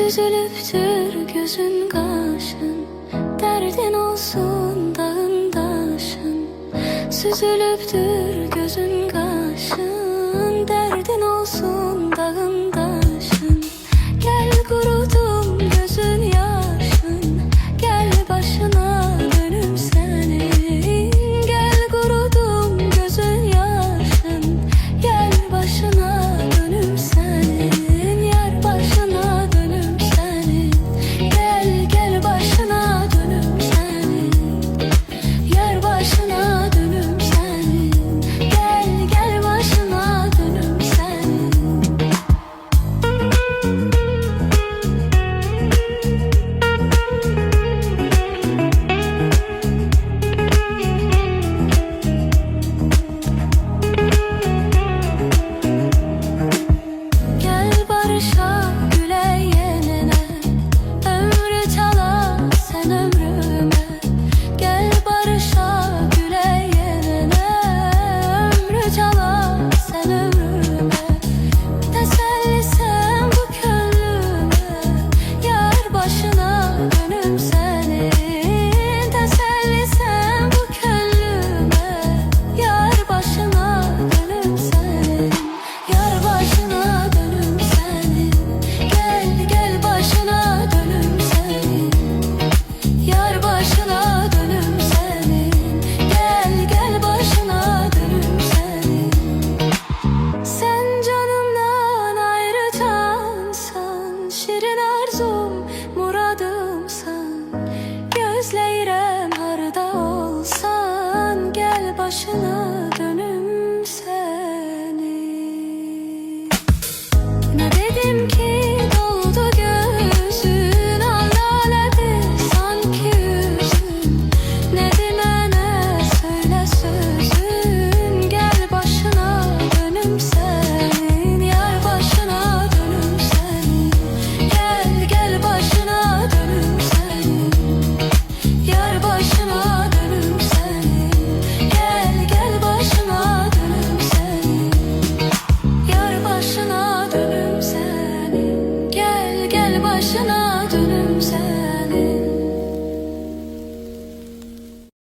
Süzülüptür gözün kaşın, derdin olsun dağın daşın. Süzülüptür gözün kaşın, derdin olsun dağın daşın. Gel kurudum gözün yaşın, gel başına dönüm senin. Gel kurudum gözün yaşın, gel başına dönüm senin. Yar başına dönüm senin, gel gel başına dönüm senin. Yar başına dönüm senin, gel gel başına dönüm senin. Gel barışa güle yenene, ömrü çala sen ömrüme. Gel barışa güle yenene, ömrü çala sen ömrüme. Teselli sen bu gönlüme, yar başına dönüm senin. Teselli sen bu gönlüme, yar başına dönüm senin. Yar başına dönüm senin, gel gel başına dönüm senin. Yar başına dönüm senin, gel gel başına dönüm senin. Sen canımdan ayrı cansan, şirin arzum muradımsan. Gözleyrem harda olsan, gel başına dönüm senin. Ne dedim ki doldu gözün, alaladı sanki yüzün. Ne dimene söyle sözün, gel başına dönüm senin. Yar başına dönüm senin, gel gel başına dönüm senin. Yar başına dönüm senin, gel gel başına dönüm senin. Yar başına dönüm senin, gel gel başına